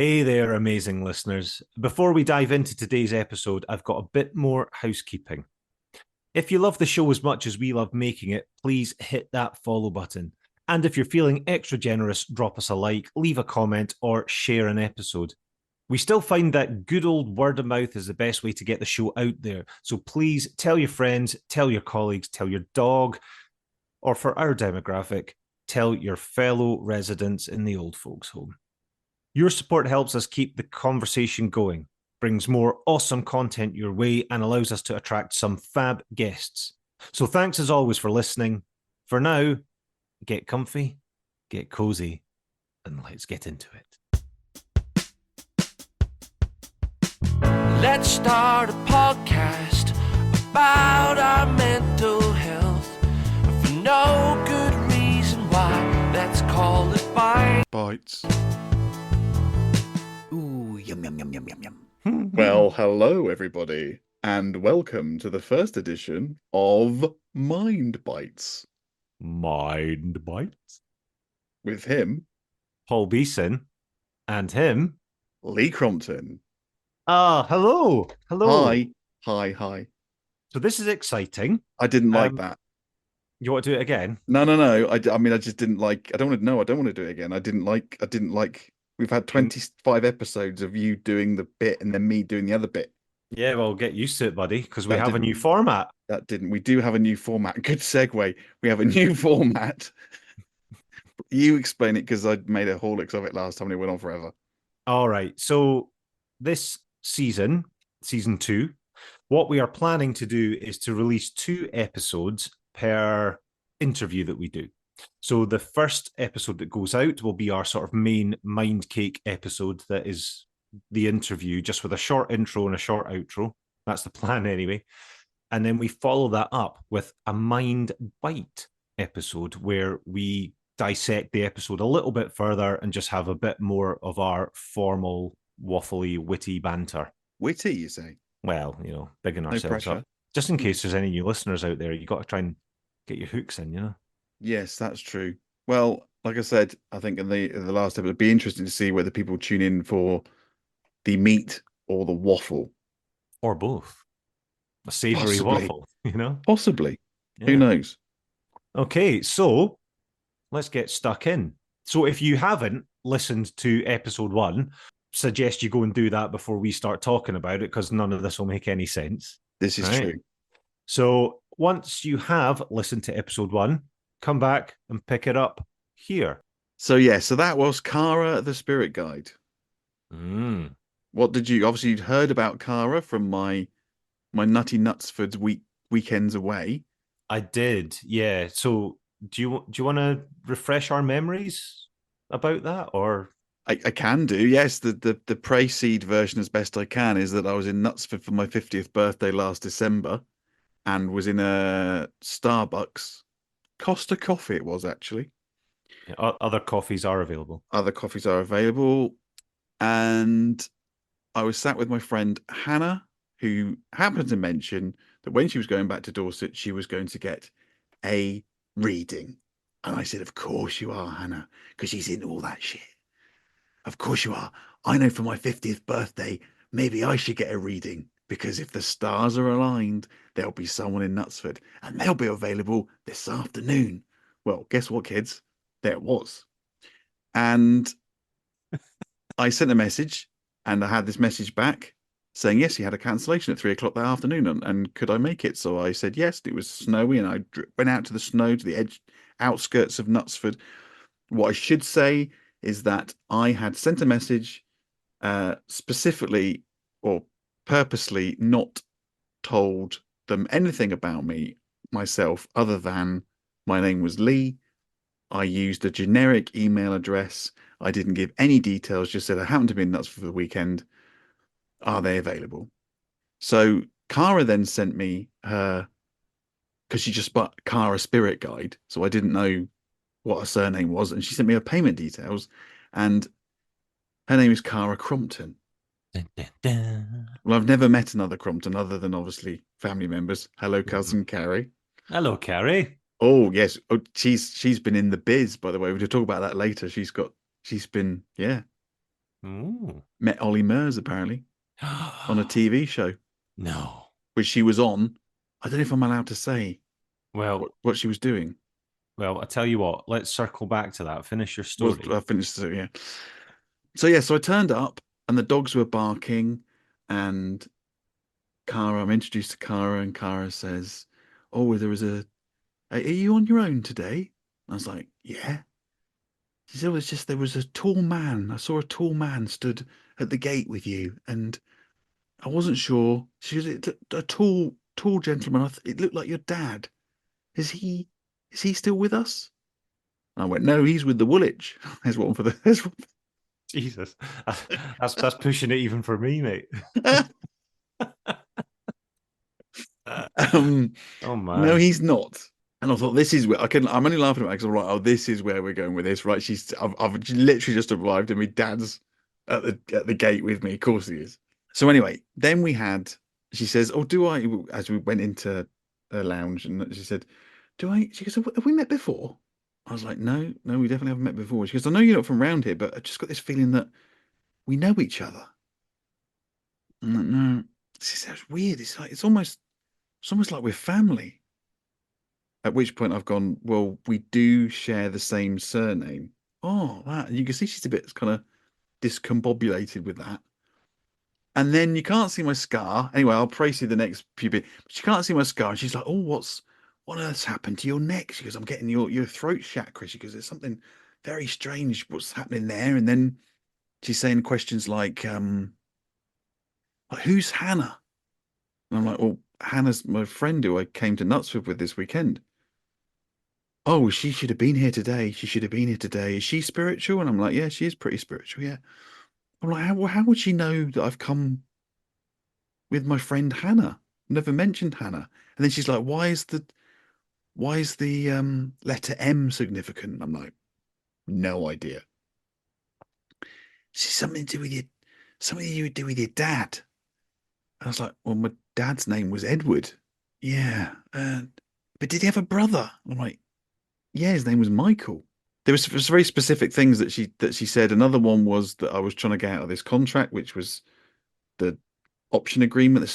Hey there, amazing listeners. Before we dive into today's episode, I've got a bit more housekeeping. If you love the show as much as we love making it, please hit that follow button. And if you're feeling extra generous, drop us a like, leave a comment, or share an episode. We still find that good old word of mouth is the best way to get the show out there. So please tell your friends, tell your colleagues, tell your dog, or for our demographic, tell your fellow residents in the old folks' home. Your support helps us keep the conversation going, brings more awesome content your way, and allows us to attract some fab guests. So thanks as always for listening. For now, get comfy, get cozy, and let's get into it. Let's start a podcast about our mental health for no good reason why. Let's call it Bites. Ooh, yum, yum, yum, yum, yum, yum. Well, hello everybody, and welcome to the first edition of Mind Bites Mind bites. with him, Paul Beeson, and him. Lee Crompton. Hello. Hello. Hi. So this is exciting. I didn't like that. You want to do it again? No. I mean, I just didn't like. I don't want to. No, I don't want to do it again. I didn't like. We've had 25 episodes of you doing the bit and then me doing the other bit. Yeah, well, get used to it, buddy, because we That have a didn't- new format. That didn't. We do have a new format. Good segue. We have a new format. You explain it because I made a horlicks of it last time and it went on forever. All right. So this season, season 2, what we are planning to do is to release 2 episodes per interview that we do. So the first episode that goes out will be our sort of main mind cake episode that is the interview, just with a short intro and a short outro. That's the plan anyway. And then we follow that up with a mind bite episode where we dissect the episode a little bit further and just have a bit more of our formal, waffly, witty banter. Witty, you say? Well, bigging No ourselves pressure. up. Just in case there's any new listeners out there, you got to try and get your hooks in. Yes, that's true. Well, like I said, I think in the last episode, it'd be interesting to see whether people tune in for the meat or the waffle. Or both. A savory Possibly. waffle. Possibly. Yeah. Who knows? Okay, so let's get stuck in. So if you haven't listened to episode 1, suggest you go and do that before we start talking about it, because none of this will make any sense. This is Right. true. So once you have listened to episode 1, come back and pick it up here. So that was Cara, the Spirit Guide. What did you? Obviously, you'd heard about Cara from my Nutty Nutsford's weekends away. I did, yeah. So do you want to refresh our memories about that, or? I can do, yes. The pre-seed version, as best I can, is that I was in Knutsford for my 50th birthday last December, and was in a Starbucks. Costa Coffee it was, actually. Yeah, other coffees are available. Other coffees are available. And I was sat with my friend Hannah, who happened to mention that when she was going back to Dorset, she was going to get a reading. And I said, of course you are, Hannah, because she's into all that shit. Of course you are. I know for my 50th birthday, maybe I should get a reading, because if the stars are aligned, there'll be someone in Knutsford and they'll be available this afternoon. Well, guess what, kids? There it was. And I sent a message, and I had this message back saying, yes, he had a cancellation at 3 o'clock that afternoon, and could I make it? So I said yes. It was snowy, and I went out to the snow, to the outskirts of Knutsford. What I should say is that I had sent a message specifically or purposely not told them anything about myself, other than my name was Lee. I used a generic email address. I didn't give any details, just said I happen to be in Knutsford for the weekend. Are they available? So Cara then sent me her, because she just bought Cara Spirit Guide, so I didn't know what her surname was, and she sent me her payment details, and her name is Cara Crompton. Dun, dun, dun. Well, I've never met another Crompton other than obviously family members. Hello, cousin Carrie. Hello, Carrie. Oh yes. Oh, she's been in the biz, by the way. We'll talk about that later. She's been, yeah. Ooh. Met Ollie Murs apparently on a TV show, No. which she was on. I don't know if I'm allowed to say Well, what she was doing. I tell you what, let's circle back to that. Finish your Well, story. I finished, so yeah. So yeah, so I turned up and the dogs were barking, and I'm introduced to Cara, and Cara says, "Oh, there was are you on your own today?" I was like, "Yeah." She said, "Well, it's just there was a tall man. I saw a tall man stood at the gate with you, and I wasn't sure." She was a tall gentleman. It looked like your dad. Is he still with us? I went, "No, he's with the Woolwich." There's one for the. There's one. Jesus, that's pushing it even for me, mate. um, Oh no, man. he's not. And I thought, this is where I'm only laughing at it because I'm like, oh, this is where we're going with this, right? I've literally just arrived and my dad's at the gate with me. Of course he is. So anyway, then she says, "Oh, do I?" As we went into the lounge, and she said, "Do I?" She goes, "Have we met before?" I was like, "No, no, we definitely haven't met before." She goes, "I know you're not from around here, but I just got this feeling that we know each other." I'm like, "No." She says, "It's weird. It's almost like we're family." At which point I've gone, "Well, we do share the same surname." Oh, that you can see she's a bit kind of discombobulated with that. And then you can't see my scar. Anyway, I'll praise you the next few bits. But she can't see my scar, and she's like, "Oh, what on earth's happened to your neck?" She goes, "I'm getting your throat chakra." She goes, "There's something very strange. What's happening there?" And then she's saying questions like, "Who's Hannah?" And I'm like, "Well, Hannah's my friend who I came to Knutsford with this weekend." "Oh, she should have been here today. She should have been here today. Is she spiritual?" And I'm like, "Yeah, she is pretty spiritual. Yeah." I'm like, how would she know that I've come with my friend Hannah? Never mentioned Hannah. And then she's like, why is the letter M significant? I'm like, no idea. She's something you would do with your dad. And I was like, well, my dad's name was Edward. Yeah. But did he have a brother? I'm like, yeah, his name was Michael. There was very specific things that she said. Another one was that I was trying to get out of this contract, which was the option agreement. There's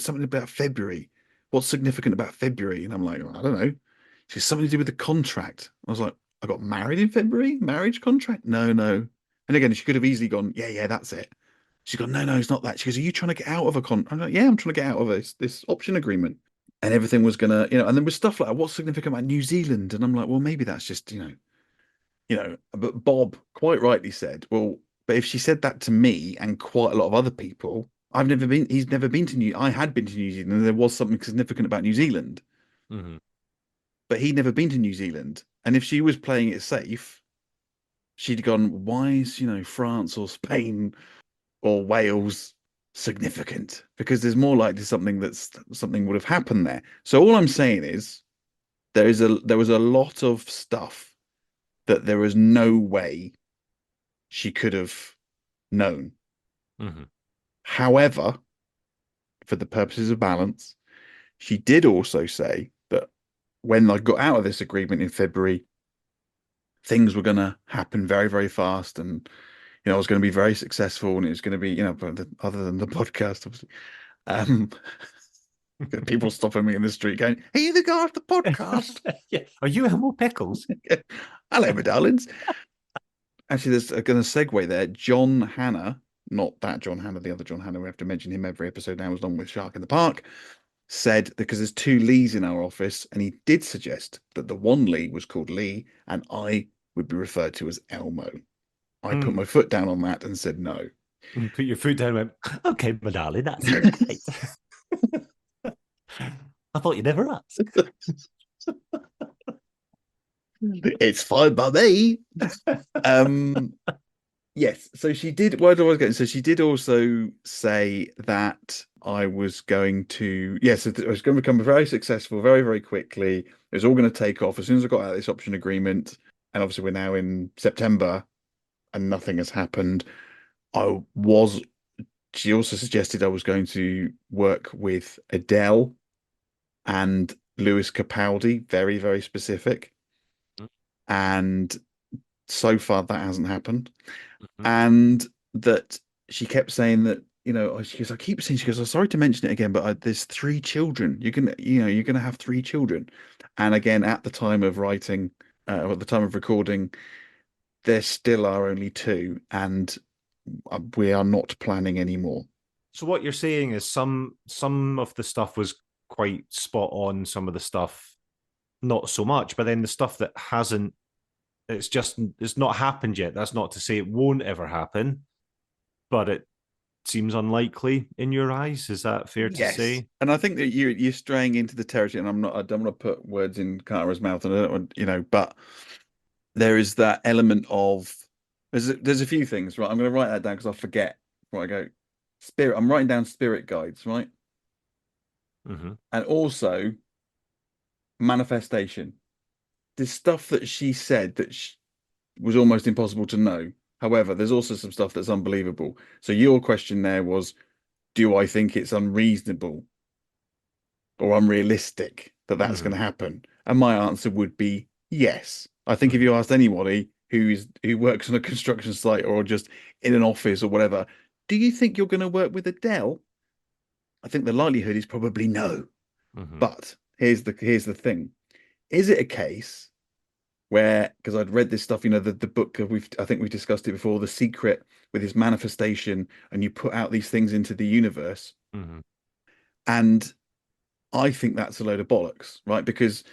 something about February. What's significant about February? And I'm like, I don't know. She's something to do with the contract. I was like, I got married in February? Marriage contract? No, no. And again, she could have easily gone, yeah, yeah, that's it. She's gone, no, no, it's not that. She goes, are you trying to get out of a contract? I'm like, yeah, I'm trying to get out of this option agreement. And everything was gonna, and then with stuff like what's significant about New Zealand? And I'm like, well, maybe that's just, but Bob quite rightly said, well, but if she said that to me and quite a lot of other people, he's never been I had been to New Zealand and there was something significant about New Zealand, Mm-hmm. but he'd never been to New Zealand. And if she was playing it safe, she'd gone, why is, France or Spain or Wales significant? Because there's more likely something would have happened there. So all I'm saying is there was a lot of stuff that there was no way she could have known. Mm-hmm. However, for the purposes of balance, she did also say that when I got out of this agreement in February, things were going to happen very, very fast. And, I was going to be very successful and it was going to be, other than the podcast, obviously. Um, People stopping me in the street going, "Hey, you the guy off the podcast?" Yeah. Are you Elmo Pickles? Hello, my darlings. Actually, there's going to segue there. John Hannah, not that John Hannah, the other John Hannah. We have to mention him every episode now, as long with Shark in the Park. Said because there's two Lees in our office, and he did suggest that the one Lee was called Lee, and I would be referred to as Elmo. I put my foot down on that and said no. Put your foot down and went, okay, my darling, that's it. Right. I thought you never asked. It's fine by me. Yes, so she did. What I was getting, so she did also say that I was going to, yes, I was going to become very successful very, very quickly. It was all going to take off as soon as I got out of this option agreement. And obviously, we're now in September and nothing has happened. I was, she also suggested I was going to work with Adele and Lewis Capaldi, very, very specific. And so far, that hasn't happened. Mm-hmm. And that she kept saying that, she goes, I keep saying, she goes, I'm sorry to mention it again, but there's three children. You're going to have three children. And again, at the time of writing, at the time of recording, there still are only two, and we are not planning anymore. So what you're saying is some of the stuff was quite spot on, some of the stuff not so much, but then the stuff that hasn't, it's not happened yet. That's not to say it won't ever happen, but it seems unlikely in your eyes. Is that fair to Yes. say? And I think that you're straying into the territory, and I don't want to put words in Cara's mouth, and I don't want, but there is that element of there's a few things, right? I'm going to write that down because I'll forget before I go. Spirit. I'm writing down spirit guides, right? Mm-hmm. And also manifestation. There's stuff that she said that was almost impossible to know. However, there's also some stuff that's unbelievable. So your question there was, do I think it's unreasonable or unrealistic that that's going to happen? And my answer would be yes. I think if you asked anybody who works on a construction site or just in an office or whatever, do you think you're going to work with Adele? I think the likelihood is probably no. Mm-hmm. But here's the thing. Is it a case where, because I'd read this stuff, the book I think we discussed it before, The Secret, with his manifestation, and you put out these things into the universe. Mm-hmm. And I think that's a load of bollocks, right? Because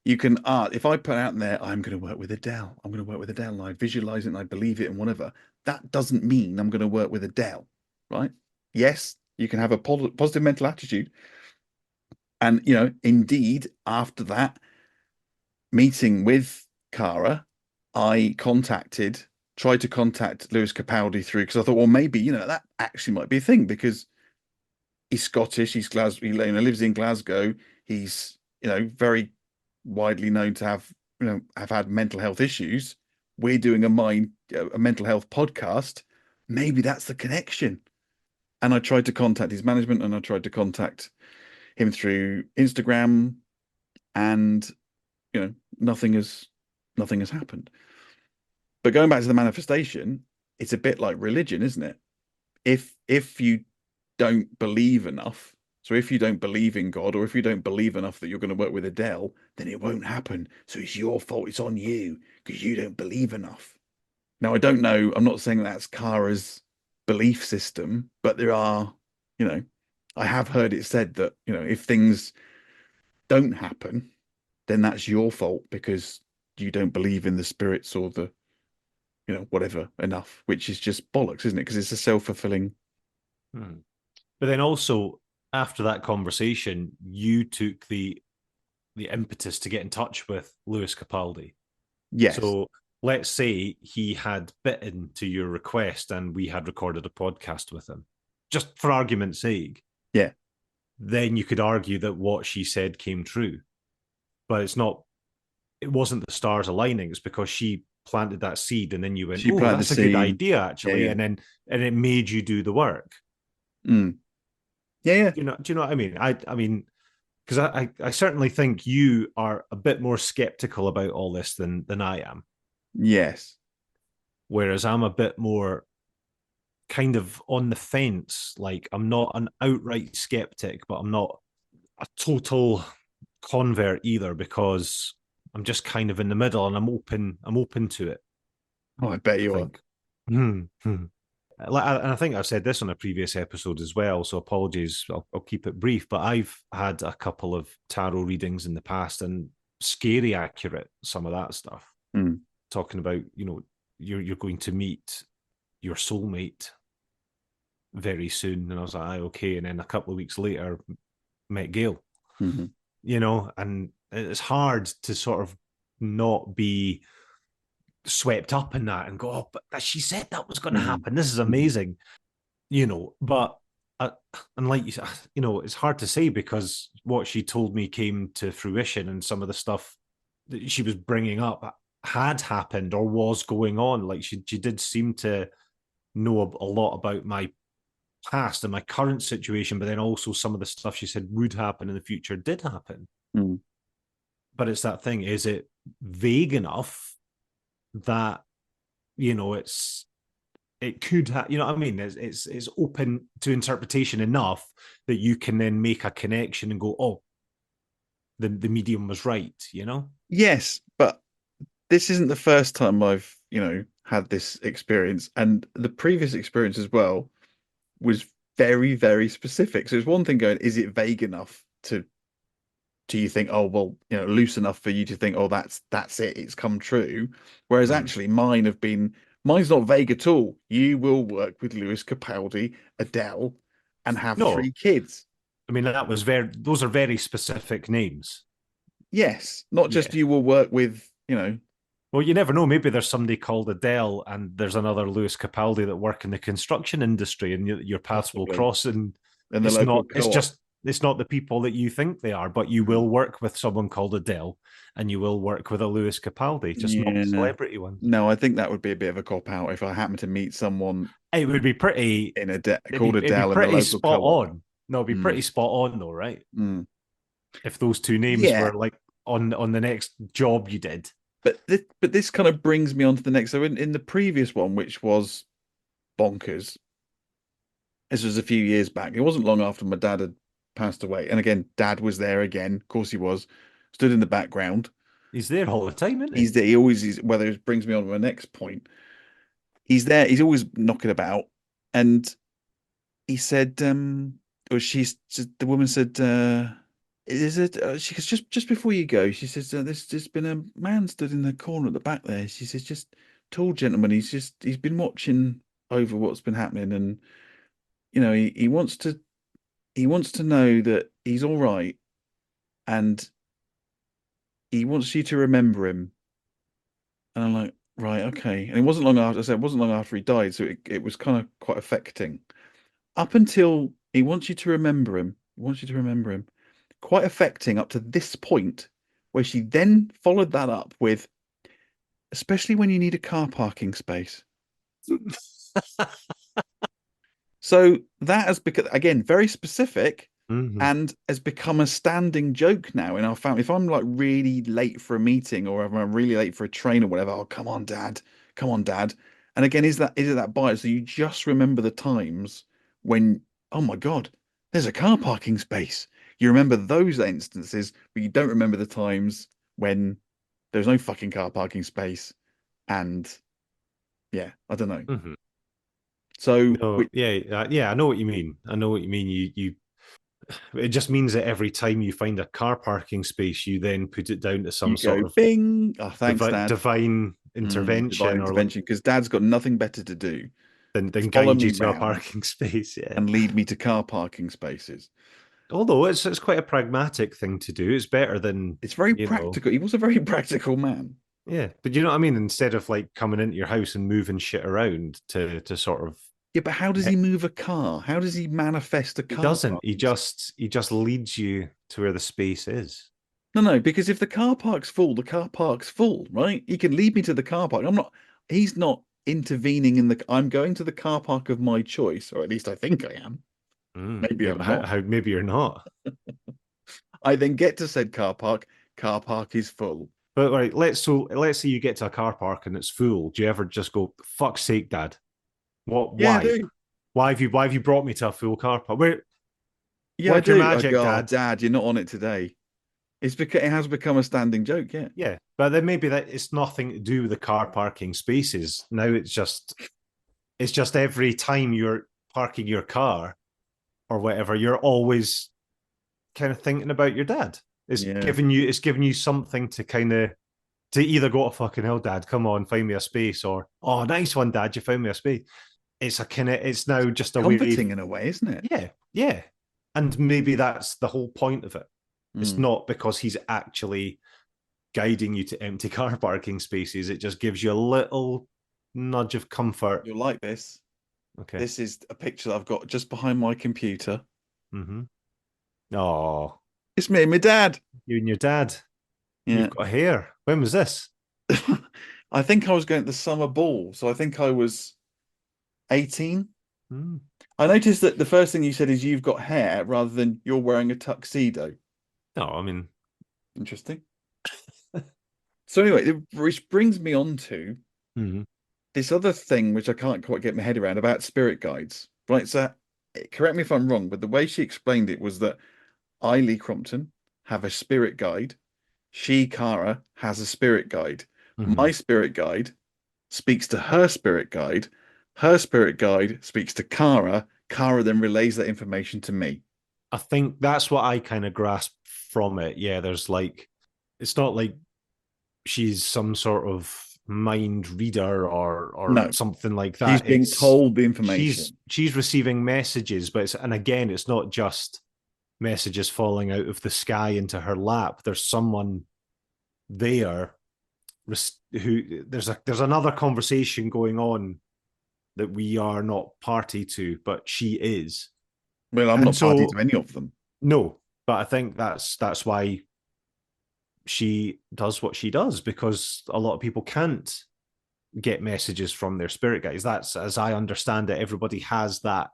you can if I put out there, I'm going to work with Adele, I'm going to work with Adele, and I visualize it and I believe it and whatever, that doesn't mean I'm going to work with Adele, right? Yes, you can have a positive mental attitude. And, indeed, after that meeting with Cara, I tried to contact Lewis Capaldi through, because I thought, well, maybe, that actually might be a thing, because he's Scottish, he's Glasgow, lives in Glasgow. He's, very widely known to have had mental health issues. We're doing a mental health podcast. Maybe that's the connection. And I tried to contact his management, and I tried to contact him through Instagram, and nothing has happened. But going back to the manifestation, it's a bit like religion, isn't it? If you don't believe enough, so if you don't believe in God, or if you don't believe enough that you're going to work with Adele, then it won't happen. So it's your fault. It's on you because you don't believe enough. Now, I don't know. I'm not saying that's Cara's belief system, but there are, I have heard it said that, if things don't happen, then that's your fault because you don't believe in the spirits or the, whatever enough, which is just bollocks, isn't it? Because it's a self-fulfilling. But then also after that conversation, you took the impetus to get in touch with Lewis Capaldi. Yes. So let's say he had bitten to your request and we had recorded a podcast with him, just for argument's sake. Yeah. Then you could argue that what she said came true. But it wasn't the stars aligning. It's because she planted that seed and then you went, oh, that's a good idea, actually. Yeah, yeah. And it made you do the work. Yeah, yeah. Do you know what I mean? I mean, because I certainly think you are a bit more skeptical about all this than I am. Yes. Whereas I'm a bit more kind of on the fence. Like, I'm not an outright skeptic, but I'm not a total convert either, because I'm just kind of in the middle, and I'm open to it. Oh, I bet you are. And I think I've said this on a previous episode as well, so apologies, I'll keep it brief, but I've had a couple of tarot readings in the past, and scary accurate, some of that stuff. Talking about, you're going to meet your soulmate very soon. And I was like, okay. And then a couple of weeks later, met Gail. And it's hard to sort of not be swept up in that and go, oh, but she said that was going to happen. This is amazing, but and like you said, it's hard to say, because what she told me came to fruition, and some of the stuff that she was bringing up had happened or was going on. Like she did seem to know a lot about my past and my current situation, but then also some of the stuff she said would happen in the future did happen. But it's that thing, is it vague enough that it's it could have, you know what I mean? It's open to interpretation enough that you can then make a connection and go, oh, the medium was right, you know? Yes, but this isn't the first time I've, had this experience, and the previous experience as well was very, very specific. So it's one thing going, is it vague enough to do you think, oh well, loose enough for you to think, oh, that's it, it's come true. Whereas Mm. actually mine's not vague at all. You will work with Lewis Capaldi, Adele, and have No, 3 kids. I mean those are very specific names. Yes, not just Yeah. you will work with, Well, you never know. Maybe there's somebody called Adele, and there's another Lewis Capaldi that work in the construction industry, and your paths will possibly cross. And in the it's local not. It's co-op. just. It's not the people that you think they are, but you Mm. will work with someone called Adele, and you will work with a Lewis Capaldi, just not the Yeah. celebrity ones. No, I think that would be a bit of a cop out if I happened to meet someone It would be pretty. in It'd called be. It'd be Adele in the pretty local spot co-op. on. No, it'd be Mm. pretty spot on, though, right? Mm. If those two names Yeah, were like on the next job you did. but this kind of brings me on to the next. So in the previous one, which was bonkers, this was a few years back. It wasn't long after my dad had passed away, and again, Dad was there again. Of course, he was. Stood in the background. He's there all the time, isn't he? He's there. He always is. Whether it brings me on to my next point, he's there. He's always knocking about, and he said, or the woman said, is it? She goes, just before you go, she says, there's been a man stood in the corner at the back there. She says, just tall gentleman. He's been watching over what's been happening, and he wants to know that he's all right, and he wants you to remember him. And I'm like, right, okay. And it wasn't long after. I said, it wasn't long after he died, so it was kind of quite affecting. Up until he wants you to remember him. He wants you to remember him. Quite affecting up to this point, where she then followed that up with, especially when you need a car parking space. So that has become, again, very specific Mm-hmm. and has become a standing joke now in our family. If I'm like really late for a meeting or if I'm really late for a train or whatever, oh, come on, Dad. Come on, Dad. And again, is it that bias? So you just remember the times when, oh my God, there's a car parking space. You remember those instances, but you don't remember the times when there's no fucking car parking space. And yeah, I don't know. Mm-hmm. So No, yeah, yeah, I know what you mean. I know what you mean. You it just means that every time you find a car parking space, you then put it down to some you sort go, of bing. Oh, thanks, Dad. divine Divine intervention, or like intervention, because Dad's got nothing better to do. then Follow guide you me to a round parking space. Yeah. and lead me to car parking spaces. Although it's quite a pragmatic thing to do. It's better than, It's very you know, practical. He was a very practical man. yeah. But you know what I mean? Instead of like coming into your house and moving shit around to sort of Yeah, but how does he move a car? How does he manifest a he car doesn't. He parking space? just leads you to where the space is. No, no, because if the car park's full, the car park's full, right? He can lead me to the car park. He's not intervening I'm going to the car park of my choice, or at least I think I am. Maybe Yeah, I'm but not. how maybe you're not. I then get to said car park is full. But right, let's say you get to a car park and it's full. Do you ever just go, fuck's sake, Dad? What Yeah, I why? do. Why have you brought me to a full car park? Where Yeah, I work your do. I magic, go, oh, Dad. Dad, you're not on it today. It has become a standing joke, yeah. Yeah. But then maybe that it's nothing to do with the car parking spaces. Now it's just every time you're parking your car or whatever, you're always kind of thinking about your dad. Yeah. It's giving you something to kind of to either go to fucking hell, Dad, come on, find me a space, or oh, nice one, Dad, you found me a space. It's now just a way of, Comforting in a way, isn't it? yeah, yeah. And maybe that's the whole point of it. It's Mm. not because he's actually guiding you to empty car parking spaces. It just gives you a little nudge of comfort. You'll like this. Okay. This is a picture that I've got just behind my computer. Mm-hmm. Oh, It's me and my dad. you and your dad. Yeah. You've got hair. When was this? I think I was going to the summer ball, so I think I was 18. Mm. I noticed that the first thing you said is you've got hair rather than you're wearing a tuxedo. No, I mean, Interesting. So anyway, which brings me on to mhm. this other thing which I can't quite get my head around about spirit guides, right? So correct me if I'm wrong, but the way she explained it was that I, Lee Crompton, have a spirit guide. She, Cara, has a spirit guide. Mhm. My spirit guide speaks to her spirit guide. Her spirit guide speaks to Cara. Cara then relays that information to me. I think that's what I kind of grasp from it. Yeah, there's like, it's not like she's some sort of mind reader or No, something like she's that. being It's told the she's information. she's receiving messages, but and again, it's not just messages falling out of the sky into her lap. There's someone there who there's another conversation going on that we are not party to, but she is. Well, I'm And not party so to any of them. no, but I think that's why she does what she does, because a lot of people can't get messages from their spirit guides. That's, as I understand it, everybody has that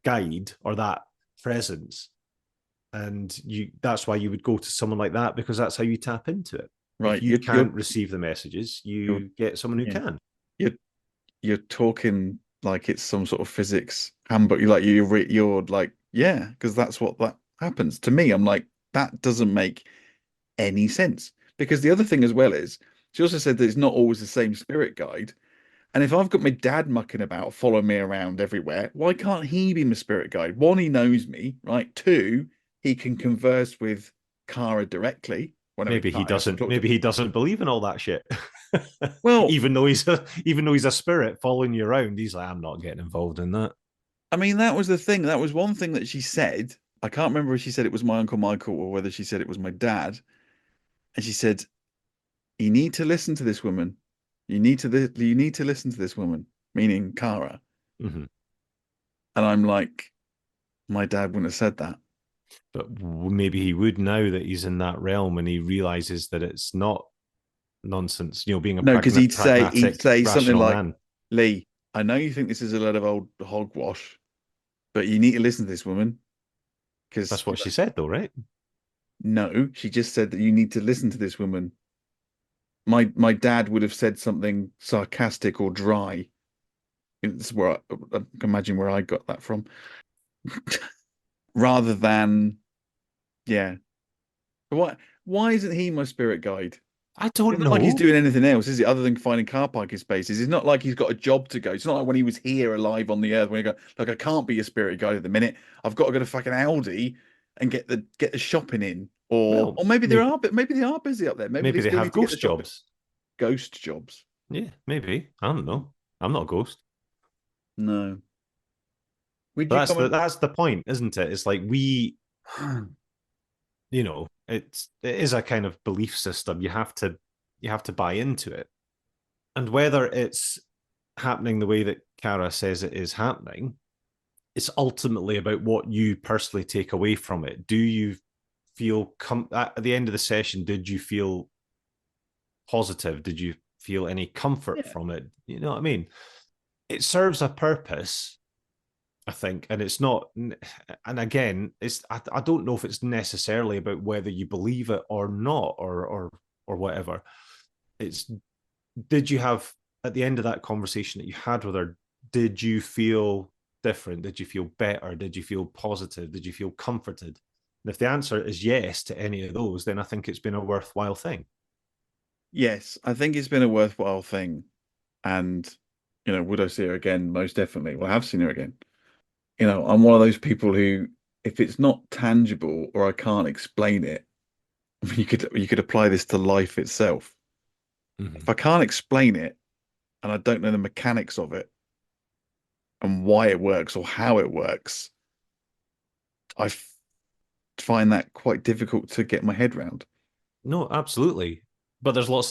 guide or that presence. And that's why you would go to someone like that, because that's how you tap into it. If Right. you can't receive the messages, You're you get someone who yeah. can. You're you're talking like it's some sort of physics handbook. You're like, yeah, because that's what that happens. To me, I'm like, that doesn't make any sense. Because the other thing as well is she also said that it's not always the same spirit guide. And if I've got my dad mucking about, following me around everywhere, why can't he be my spirit guide? One, he knows me, right? Two, he can converse with Cara directly whenever he Maybe he can't. He has to doesn't. talk to. Maybe he doesn't believe in all that shit. Well, even though he's a spirit following you around, he's like, I'm not getting involved in that. I mean, that was the thing. That was one thing that she said. I can't remember if she said it was my Uncle Michael or whether she said it was my dad. And she said, "You need to listen to this woman. You need to listen to this woman," meaning Cara. Mm-hmm. And I'm like, my dad wouldn't have said that. But maybe he would now that he's in that realm and he realizes that it's not nonsense. Being a No, because he'd pragmatic, say something rational like, man. "Lee, I know you think this is a lot of old hogwash, but you need to listen to this woman because That's what she said, though, right? no, she just said that you need to listen to this woman." My dad would have said something sarcastic or dry. It's where I can imagine where I got that from, rather than yeah. Why isn't he my spirit guide? I It's don't not like he's know. doing anything else, is it, other than finding car parking spaces? It's not like he's got a job to go. It's not like when he was here alive on the earth when he go, look, I can't be a spirit guide at the minute. I've got to go to fucking Aldi and get the shopping in. Or Well, or maybe maybe maybe they are busy up there. Maybe they maybe they still have need to get the ghost shopping. jobs. Ghost jobs. Yeah, maybe. I don't know. I'm not a ghost. No. Would But you that's come the and that's the point, isn't it? It's like it is a kind of belief system. You have to buy into it. And whether it's happening the way that Cara says it is happening, it's ultimately about what you personally take away from it. Do you feel at the end of the session, did you feel positive? Did you feel any comfort yeah. from it? You know what I mean? It serves a purpose, I think, and it's not. And again, I don't know if it's necessarily about whether you believe it or not, or whatever. It's, did you have, at the end of that conversation that you had with her, did you feel different? Did you feel better? Did you feel positive? Did you feel comforted? And if the answer is yes to any of those, then I think it's been a worthwhile thing. Yes, I think it's been a worthwhile thing. And, would I see her again? Most definitely. Well, I have seen her again. I'm one of those people who, if it's not tangible or I can't explain it, you could apply this to life itself. If Mm-hmm. I can't explain it and I don't know the mechanics of it and why it works or how it works, find that quite difficult to get my head round. No, absolutely. But there's like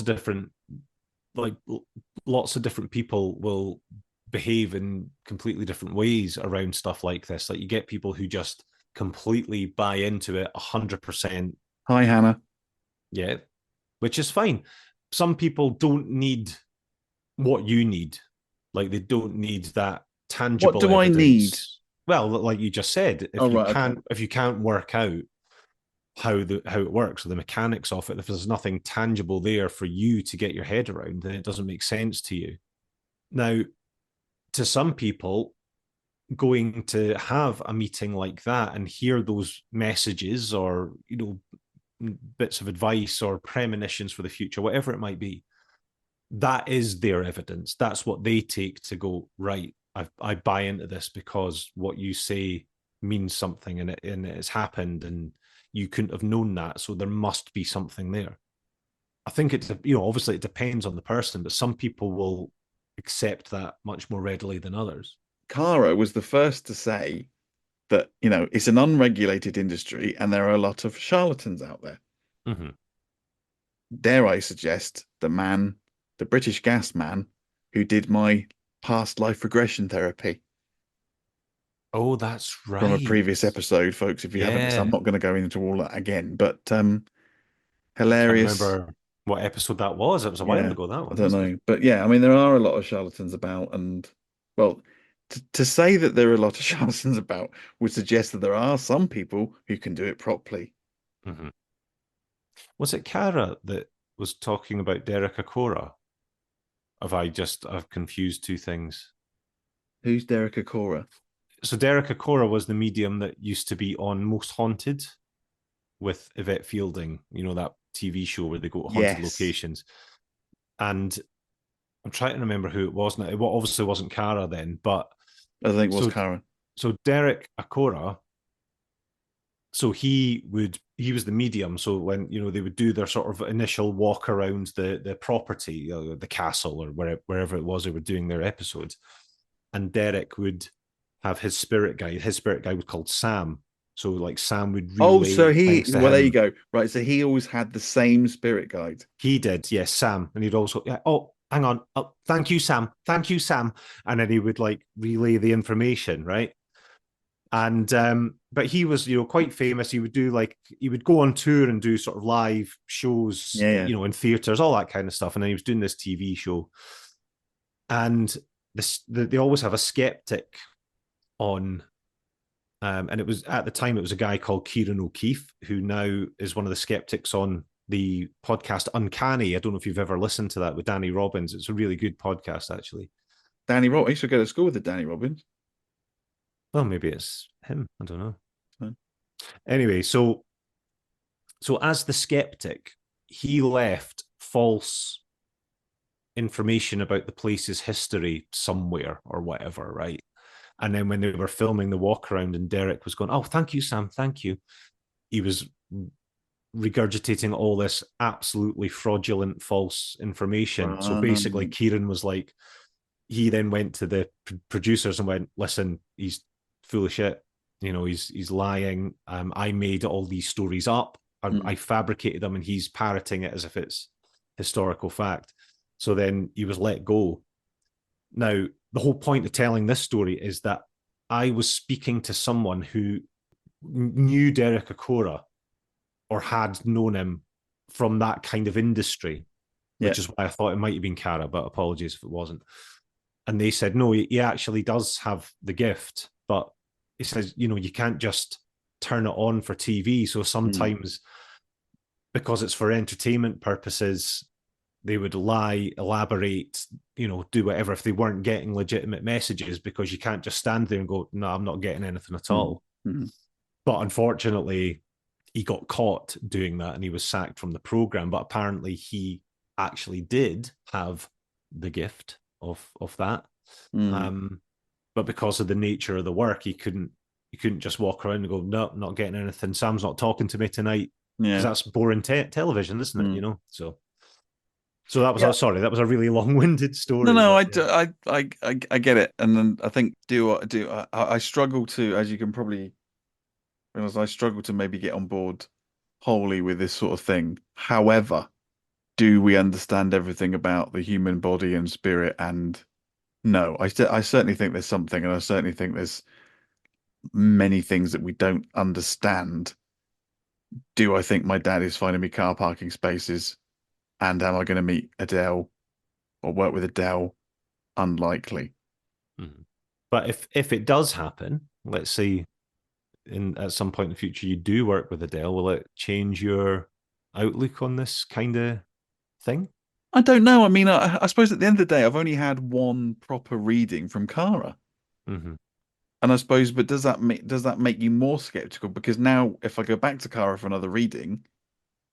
lots of different people will behave in completely different ways around stuff like this. Like you get people who just completely buy into it 100%. Hi, Hannah. Yeah, which is fine. Some people don't need what you need. Like they don't need that What tangible do I need? evidence. Well, like you just said, Oh, if you right. Okay. can't if you can't work out how it works or the mechanics of it, if there's nothing tangible there for you to get your head around, then it doesn't make sense to you. Now, to some people, going to have a meeting like that and hear those messages or, bits of advice or premonitions for the future, whatever it might be, that is their evidence. That's what they take to go, right, I buy into this because what you say means something, and it has happened, and you couldn't have known that. So there must be something there. I think it's, obviously it depends on the person, but some people will accept that much more readily than others. Cara was the first to say that, it's an unregulated industry and there are a lot of charlatans out there. Mm-hmm. Dare I suggest the British gas man who did my past life regression therapy Oh, that's from a right. previous episode, folks. If you haven't listened, I'm Yeah. not going to go into all that again, but Can't hilarious. remember what episode that was. It was a while Yeah, ago, that I one, don't wasn't it? know. But yeah, I mean, there are a lot of charlatans about, and well, to say that there are a lot of charlatans about would suggest that there are some people who can do it properly. Mm-hmm. Was it Cara that was talking about Derek Acora? I've confused two things. Who's Derek Acora? So Derek Acora was the medium that used to be on Most Haunted with Yvette Fielding, that TV show where they go to haunted Yes, locations. And I'm trying to remember who it was now. It obviously wasn't Cara then, but I think it was so Karen. so Derek Acora, so he was the medium. So when they would do their sort of initial walk around the property, the castle, or wherever it was they were doing their episodes, and Derek would have his spirit guide. His spirit guide was called Sam. So like Sam would Oh, so relay things to well, there you him. go. Right, so he always had the same spirit guide. He did, yes, Sam, and he'd also, yeah, oh, hang on, oh, thank you, Sam, thank you, Sam, and then he would like relay the information, right? And but he was, quite famous. He would go on tour and do sort of live shows, Yeah, yeah. in theaters, all that kind of stuff, and then he was doing this TV show, and they always have a skeptic on. And it was at the time it was a guy called Kieran O'Keefe, who now is one of the skeptics on the podcast Uncanny. I don't know if you've ever listened to that with Danny Robbins. It's a really good podcast, actually. Danny Robbins. I used to go to school with the Danny Robbins. Well, maybe it's him. I don't know. So, Anyway, so as the skeptic, he left false information about the place's history somewhere or whatever, right? And then when they were filming the walk around and Derek was going, oh, thank you, Sam, thank you, he was regurgitating all this absolutely fraudulent false information. So basically, Kieran was like, he then went to the producers and went, listen, he's full of shit. He's lying. I made all these stories up. I fabricated them, and he's parroting it as if it's historical fact. So then he was let go. Now, the whole point of telling this story is that I was speaking to someone who knew Derek Acora or had known him from that kind of industry, which is why I thought it might have been Cara, but apologies if it wasn't. And they said, no, he actually does have the gift, but he says, you can't just turn it on for TV. So sometimes, because it's for entertainment purposes, they would lie, elaborate, do whatever if they weren't getting legitimate messages, because you can't just stand there and go, no, I'm not getting anything at all. Mm-hmm. But unfortunately, he got caught doing that and he was sacked from the program. But apparently he actually did have the gift of that. But because of the nature of the work, he couldn't just walk around and go, no, not getting anything. Sam's not talking to me tonight. Because that's boring television, isn't it? So that was sorry, that was a really long-winded story. No, but, I get it, and then I think I struggle to, as you can probably realize, I struggle to maybe get on board wholly with this sort of thing. However, do we understand everything about the human body and spirit? And no, I certainly think there's something, and I certainly think there's many things that we don't understand. Do I think my dad is finding me car parking spaces? And am I going to meet Adele or work with Adele? Unlikely. But if it does happen, let's say at some point in the future you do work with Adele, will it change your outlook on this kind of thing? I don't know. I mean, I suppose at the end of the day, I've only had one proper reading from Cara. Hmm. And I suppose, but does that make you more skeptical? Because now, if I go back to Cara for another reading,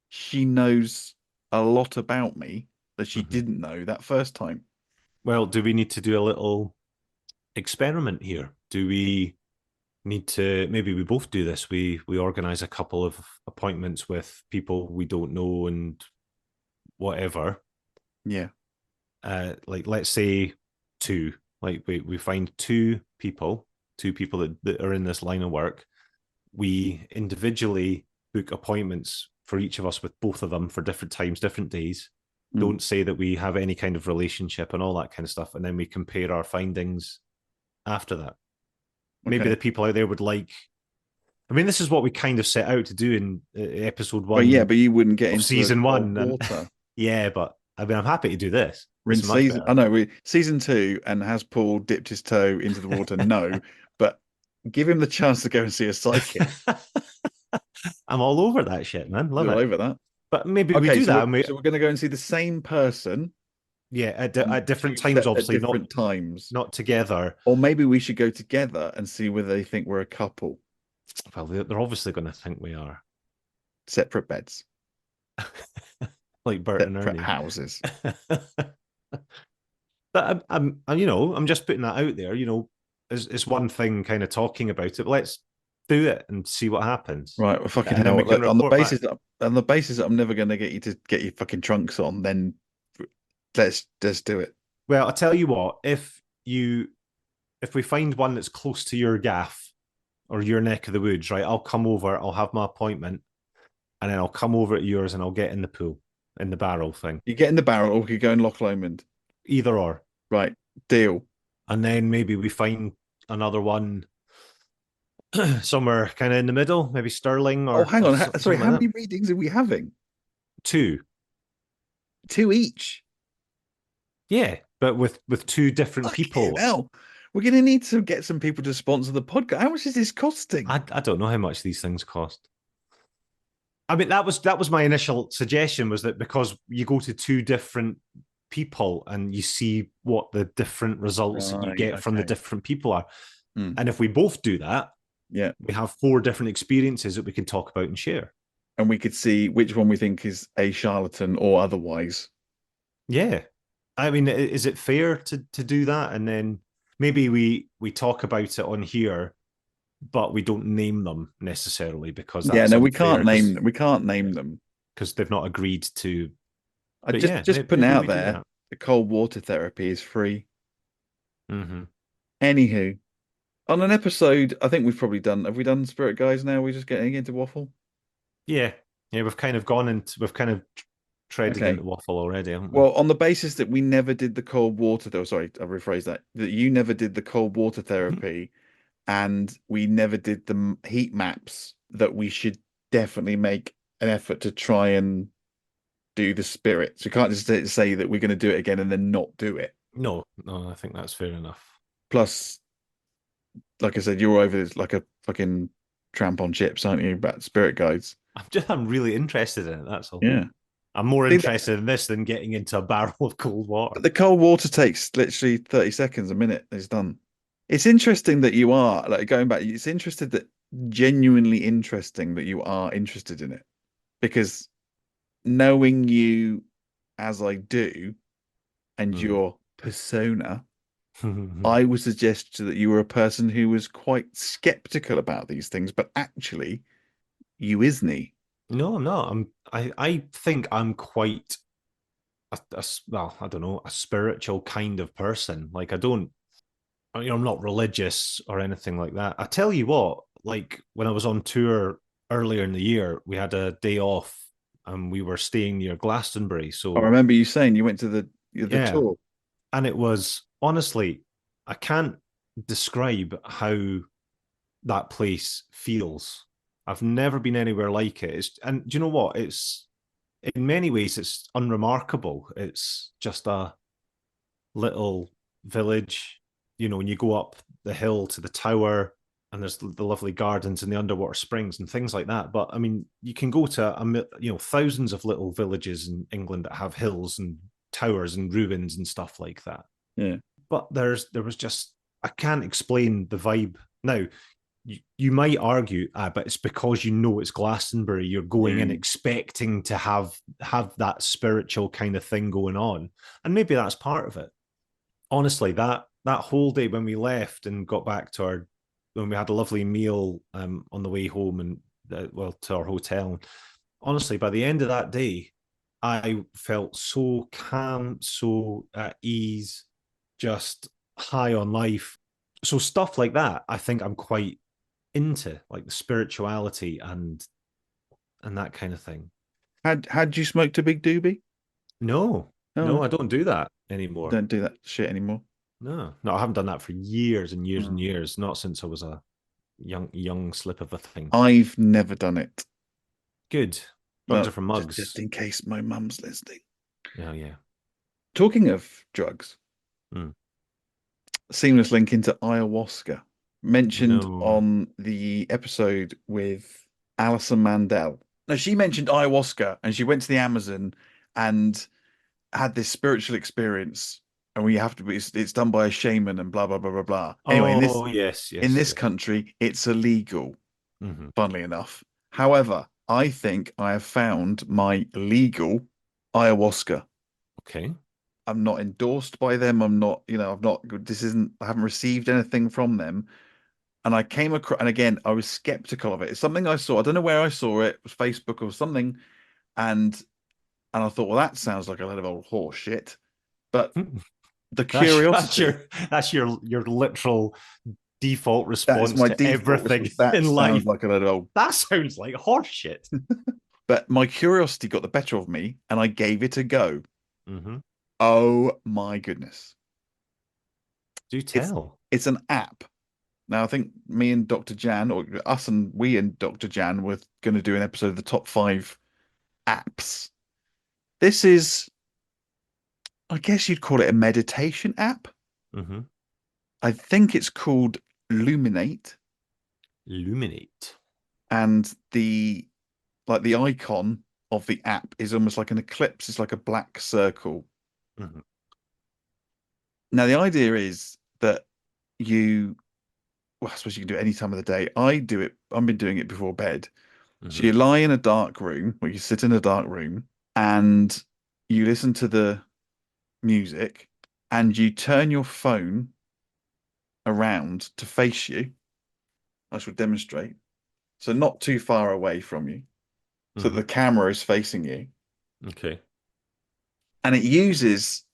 she knows a lot about me that she Hmm. didn't know that first time. Well, do we need to do a little experiment here? Do we need to, maybe we both do this? We organize a couple of appointments with people we don't know and whatever. Yeah. Like let's say two. Like we find two people that are in this line of work. We individually book appointments for each of us with both of them for different times, different days. Mm. Don't say that we have any kind of relationship and all that kind of stuff. And then we compare our findings after that. Maybe Okay. the people out there would like, I mean, this is what we kind of set out to do in episode Well, yeah, one but you wouldn't get of into a season cold one. And water. yeah, but I mean, I'm happy to do this. We're This in is much season. better. I know we season two, and has Paul dipped his toe into the water? No, but give him the chance to go and see a psychic. I'm all over that shit, man. Love You're all it. over that. But maybe we Okay, do so that, we're and we so we're going to go and see the same person yeah on at different two times, at obviously different times, not together. or maybe we should go together and see whether they think we're a couple. Well, they're obviously going to think we are Separate beds, like Bert and separate Ernie. houses. But I'm just putting that out there. It's one thing kind of talking about it. But let's do it and see what happens, Right, well, fucking and then hell. we can Look, on the report back. basis that I'm never going to get you to get your fucking trunks on, then let's do it. Well, I'll tell you what. If we find one that's close to your gaff or your neck of the woods, right? I'll come over. I'll have my appointment, and then I'll come over to yours, and I'll get in the pool, in the barrel thing, You get in the barrel, or we could go in Loch Lomond. either or. Right, deal. And then maybe we find another one somewhere kind of in the middle, maybe Sterling Oh, or, hang or on. Sorry, something how like many that. readings are we having? Two, Two each. yeah, but with two different Fucking people. hell. We're going to need to get some people to sponsor the podcast. How much is this costing? I don't know how much these things cost. I mean, that was my initial suggestion, was that because you go to two different people and you see what the different results that you Right, get from the okay. different people are. Hmm. And if we both do that, Yeah. we have four different experiences that we can talk about and share. And we could see which one we think is a charlatan or otherwise. Yeah. I mean, is it fair to do that? And then maybe we talk about it on here, but we don't name them necessarily, because Yeah, that's no, we unfair, can't name them. We can't name them. because they've not agreed to. I But just yeah, just putting maybe out we do there, that. the cold water therapy is free. Mm-hmm. Anywho, on an episode, I think we've probably done. Have we done Spirit Guys now? We're just getting into waffle. Yeah, yeah, we've kind of treading Okay. into waffle already, haven't we? Well, on the basis that we never did the cold water, though, sorry, I'll rephrase that. That you never did the cold water therapy, and we never did the heat maps. That we should definitely make an effort to try and do the spirits. We can't just say that we're going to do it again and then not do it. No, I think that's fair enough. Plus, like I said, you're over this like a fucking tramp on chips, aren't you? About spirit guides. I'm really interested in it. That's all. Yeah. I'm more See, interested in this than getting into a barrel of cold water. but the cold water takes literally 30 seconds, a minute, it's done. It's interesting that you are like going back, it's interested that genuinely interesting that you are interested in it. Because knowing you as I do and your persona, I would suggest that you were a person who was quite skeptical about these things, but actually you isn't. No, I'm not. I think I'm quite well, I don't know, a spiritual kind of person. Like I'm not religious or anything like that. I tell you what, like when I was on tour earlier in the year, we had a day off and we were staying near Glastonbury. I So remember you saying you went to the yeah, tour. and it was honestly, I can't describe how that place feels. I've never been anywhere like it. And do you know what? It's in many ways it's unremarkable. It's just a little village. When you go up the hill to the tower, and there's the lovely gardens and the underwater springs and things like that. But I mean, you can go to thousands of little villages in England that have hills and towers and ruins and stuff like that. Yeah. But there was just, I can't explain the vibe. Now, you might argue, but it's because you know it's Glastonbury. You're going in expecting to have that spiritual kind of thing going on, and maybe that's part of it. Honestly, that whole day when we left and got back to our, when we had a lovely meal on the way home and to our hotel. Honestly, by the end of that day, I felt so calm, so at ease, just high on life. So stuff like that, I think I'm quite into, like the spirituality and that kind of thing. Had you smoked a big doobie? No, Oh, no, I okay. don't do that anymore. Don't do that shit anymore. No, no, I haven't done that for years and years and Mm. years. Not since I was a young slip of a thing. I've never done it. Good. Bugs Well, are for just mugs. in case my mum's listening. Oh yeah. Talking of drugs, Mm. seamless link into ayahuasca, mentioned No. on the episode with Alison Mandel. Now, she mentioned ayahuasca and she went to the Amazon and had this spiritual experience. And we have to be, it's done by a shaman and blah, blah, blah, blah, blah. Anyway, Oh yes, in yes, this yes. country, it's illegal, Hmm. funnily enough. However, I think I have found my legal ayahuasca. Okay. I'm not endorsed by them. I'm not, I've not, this isn't, I haven't received anything from them. And I came across, and again, I was skeptical of it. It's something I saw. I don't know where I saw it. It was Facebook or something. And I thought, well, that sounds like a lot of old horse shit. But the That's curiosity, your that's your literal default that's response my to default everything response. That in sounds life. like a lot of old. That sounds like horseshit. But my curiosity got the better of me, and I gave it a go. Hmm. Oh my goodness. Do It's tell. it's an app. Now, I think me and Dr. Jan, or us and we and Dr. Jan, were going to do an episode of the top 5 apps. This is, I guess you'd call it a meditation app. Hmm. I think it's called Luminate, Illuminate. and the icon of the app is almost like an eclipse. It's like a black circle. Hmm. Now, the idea is that you, well, I suppose you can do it any time of the day. I do it. I've been doing it before bed. So Hmm. you lie in a dark room, or you sit in a dark room, and you listen to the music, and you turn your phone around to face you. I shall demonstrate. So not too far away from you, so that Hmm. the camera is facing you, Okay. and it uses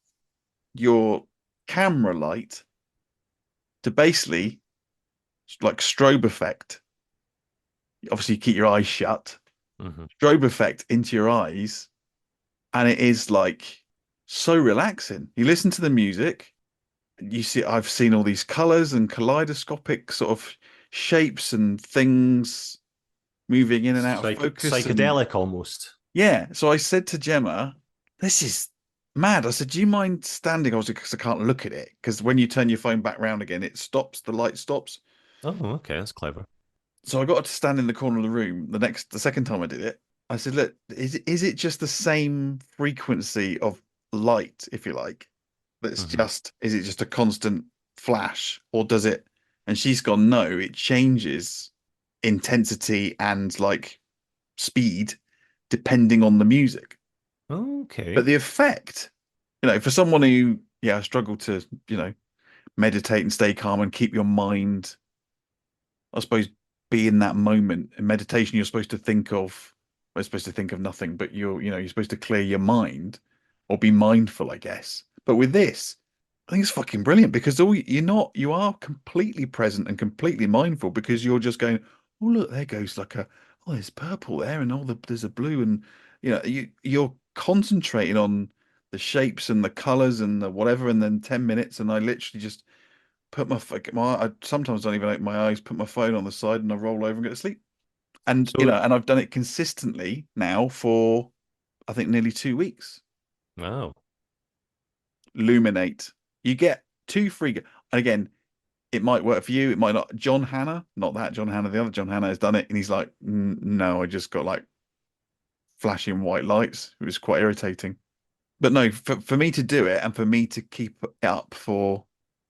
your camera light to basically, like, strobe effect. Obviously, you keep your eyes shut, Hmm. strobe effect into your eyes, and it is like so relaxing. You listen to the music, you see, I've seen all these colors and kaleidoscopic sort of shapes and things moving in and out of focus. And Psychedelic almost. yeah, so I said to Gemma, this is mad. I said, do you mind standing? Obviously, because I can't look at it. Because when you turn your phone back round again, it stops, the light stops. Oh, okay, that's clever. So I got her to stand in the corner of the room the second time I did it. I said, look, is it just the same frequency of light, if you like? That's Hmm. just, is it just a constant flash, or does it? And she's gone, no, it changes intensity and like speed depending on the music. But Okay. the effect, for someone who, yeah, struggle to, meditate and stay calm and keep your mind, I suppose, be in that moment. In meditation, you're supposed to think of, well, you're supposed to think of nothing, but you're supposed to clear your mind or be mindful, I guess. But with this, I think it's fucking brilliant because you are completely present and completely mindful because you're just going, oh look, there goes like there's purple there and there's a blue, and you're concentrating on the shapes and the colors and the whatever, and then 10 minutes and I literally just put I sometimes don't even open my eyes, put my phone on the side and I roll over and go to sleep. And So, and I've done it consistently now for I think nearly 2 weeks. wow. Luminate. You get two free. And again, it might work for you. It might not. John Hannah, not that John Hannah, the other John Hannah has done it, and he's like, No, I just got like flashing white lights. It was quite irritating. But no, for me to do it and for me to keep it up for,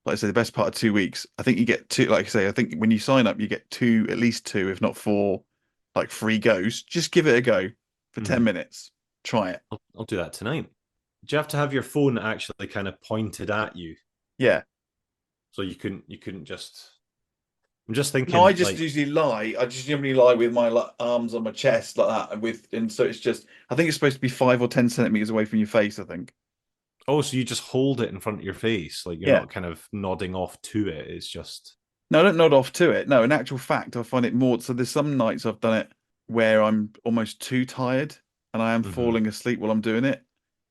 like I say, the best part of 2 weeks, I think you get two, like I say, I think when you sign up, you get two, at least two, if not four, like free goes. Just give it a go for 10 minutes. Try it. I'll do that tonight. Do you have to have your phone actually kind of pointed at you? Yeah. So you couldn't just. I'm just No, I thinking just like, usually lie. I just generally lie with my like, arms on my chest like that, and so it's just. I think it's supposed to be 5 or 10 centimeters away from your face. I think. oh, so you just hold it in front of your face, like you're Yeah. not kind of nodding off to it. It's just. No, I don't nod off to it. No, in actual fact, I find it more. So there's some nights I've done it where I'm almost too tired and I am Mhm. falling asleep while I'm doing it,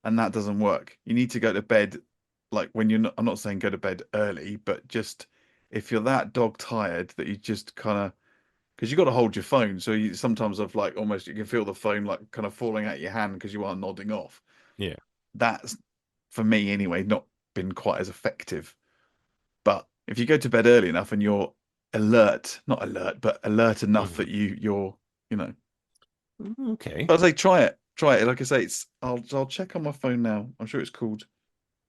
and that doesn't work. You need to go to bed like when you're not. I'm not saying go to bed early, but just if you're that dog tired that you just kind of because you got to hold your phone. So you sometimes I've like almost you can feel the phone like kind of falling out your hand because you are nodding off. Yeah. That's for me anyway, not been quite as effective. But if you go to bed early enough and you're alert, not alert, but alert enough that Mhm. you're, you know, Okay. I'd say try it. Try it. Like I say, it's I'll check on my phone now. I'm sure it's called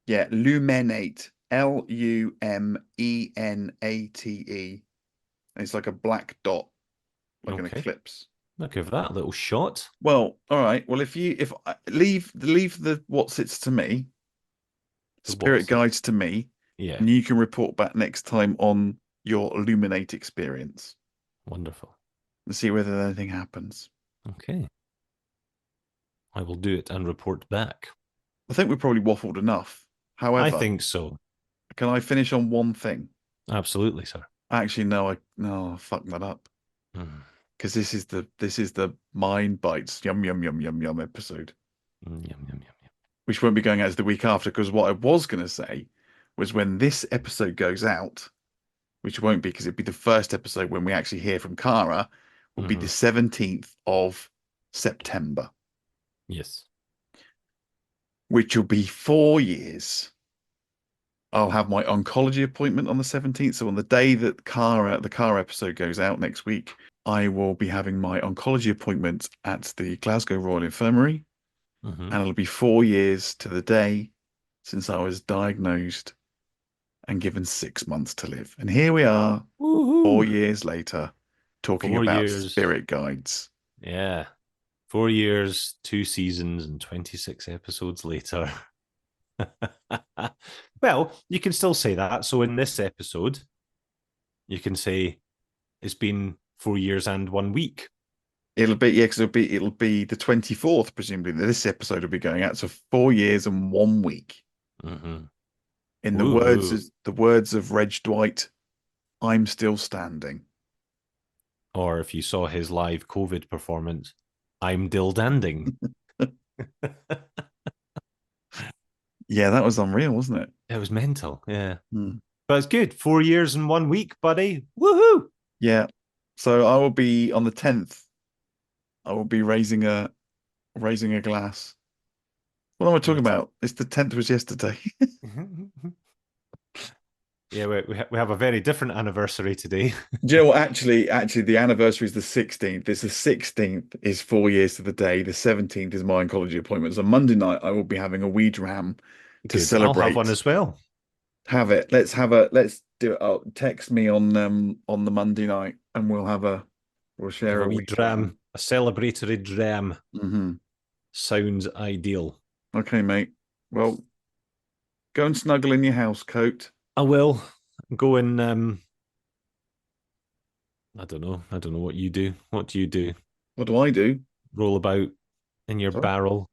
Lumenate. Lumenate. And it's like a black dot, like an Okay. eclipse. I'll give that a little shot. Well, all right. Well, if I leave the what's it's to me, The spirit what's it? guides to me, Yeah. and you can report back next time on your Illuminate experience Wonderful. and see whether anything happens. Okay. I will do it and report back. I think we probably waffled enough. I However, think so. can I finish on one thing? Absolutely, sir. Actually, no, I fucked that up Mm. because this is the mind bites yum yum yum yum yum episode, Yum, yum, yum, yum. which won't be going out as the week after. Because what I was going to say was when this episode goes out, which won't be because it'd be the first episode when we actually hear from Cara, will be the Mhm. 17th of September, Yes. which will be 4 years. I'll have my oncology appointment on the 17th. So on the day that the Cara episode goes out next week, I will be having my oncology appointment at the Glasgow Royal Infirmary. Mhm. And it'll be 4 years to the day since I was diagnosed and given 6 months to live. And here we are, Woohoo! 4 years later, talking 4 about years. spirit guides. Yeah. 4 years, 2 seasons, and 26 episodes later. Well, you can still say that. So in this episode, you can say it's been 4 years and 1 week. It'll be yeah, because it'll be the 24th, presumably. That this episode will be going out. So 4 years and 1 week. Mm-hmm. In Woohoo. the words of Reg Dwight, I'm still standing. Or if you saw his live COVID performance, I'm dildanding. Yeah, that was unreal, wasn't it? It was mental. Yeah. Hmm. But it's good. 4 years and 1 week, buddy. Woohoo. Yeah. So I will be on the 10th. I will be raising a glass. What am I talking about? It's the 10th was yesterday. Yeah, we have a very different anniversary today. Do you know what? Actually, the anniversary is the 16th. It's the 16th is 4 years to the day. The 17th is my oncology appointment. So Monday night, I will be having a weed ram to Good. I'll have one celebrate. as well. Have it. Let's do it. Text me on the Monday night and we'll Have share a a wee weed ram. dram, a celebratory dram. Hmm. Sounds ideal. Okay, mate. Well, go and snuggle in your house coat. I will go and I don't know. I don't know what you do. What do you do? What do I do? Roll about in your Sorry? barrel.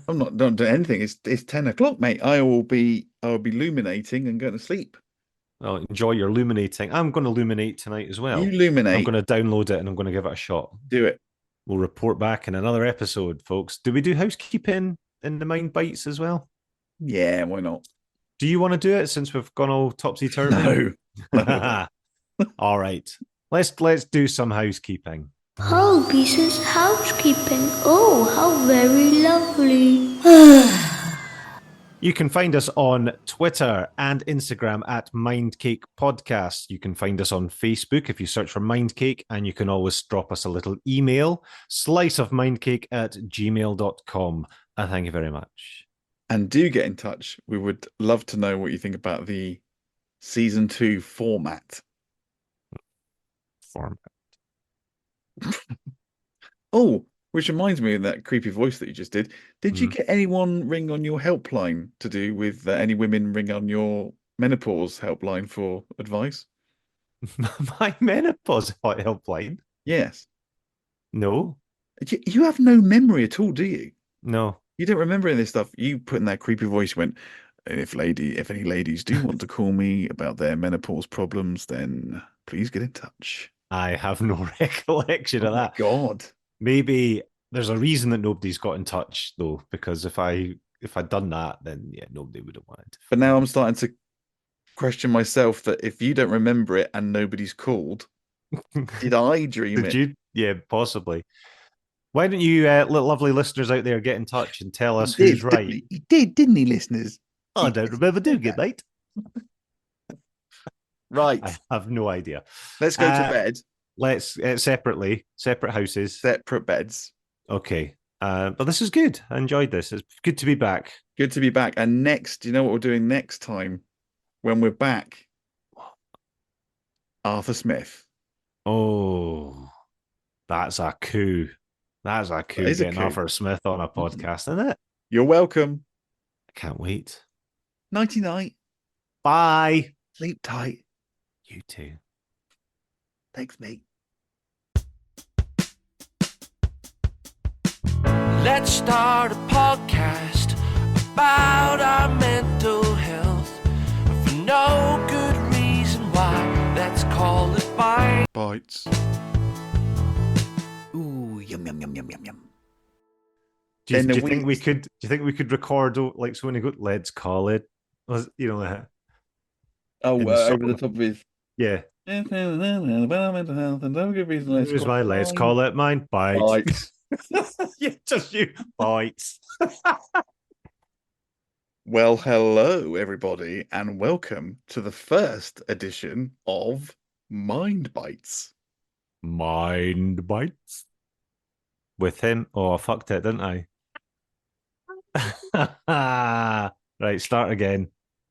I'm not don't do anything. It's 10 o'clock, mate. I will be illuminating and going to sleep. Oh, enjoy your illuminating. I'm going to illuminate tonight as You well. I'm illuminate, going to download it and I'm going to give it a shot. do it. We'll report back in another episode, folks. Do we do housekeeping in the Mind Bites as well? Yeah, why not? Do you want to do it since we've gone all topsy turvy? No, no. All right. Let's do some housekeeping. Oh, Pieces housekeeping. Oh, how very lovely. You can find us on Twitter and Instagram at Mindcake Podcast. You can find us on Facebook if you search for Mindcake, and you can always drop us a little email, sliceofmindcake@gmail.com. And thank you very much. and do get in touch. We would love to know what you think about the season 2 format. Oh, which reminds me of that creepy voice that you just did. Did you get anyone ring on your helpline to do with any women ring on your menopause helpline for advice? My menopause helpline? Yes. No, You have no memory at all, do you? no. You don't remember any of this stuff. You put in that creepy voice, went, if any ladies do want to call me about their menopause problems, then please get in touch. I have no recollection Oh of my that. God. Maybe there's a reason that nobody's got in touch though, because if I'd done that, then yeah, nobody would have wanted to. But now I'm starting to question myself that if you don't remember it and nobody's called, did I dream Did it? you? Yeah, possibly. Why don't you, lovely listeners out there, get in touch and tell us He who's did, right? He did, didn't he, listeners? I don't remember doing it, mate. Right. I have no idea. Let's go to bed. Let's separate houses. Separate beds. Okay. But this is good. I enjoyed this. It's good to be back. Good to be back. And next, you know what we're doing next time when we're back? Arthur Smith. Oh, that's a coup. That's a coup is a getting coup. Arthur Smith on a podcast, isn't it? You're welcome. I can't wait. Nighty night. Bye. Sleep tight. You too. Thanks, mate. Let's start a podcast about our mental health for no good reason why. Let's call it Bites. Ooh, yum yum yum yum yum yum. Do you, In a do you think we week- could? Do you think we could record like so when you go? Let's call it. You know that. Oh, in the over summer. the top of his. Yeah. Mental health and no good reason. Here's my let's call it mine. Bites. Bites. Yeah, just you. Bites. Well, hello, everybody, and welcome to the first edition of Mind Bites. Mind bites. With him. Oh, I fucked it, didn't I? Right, start again.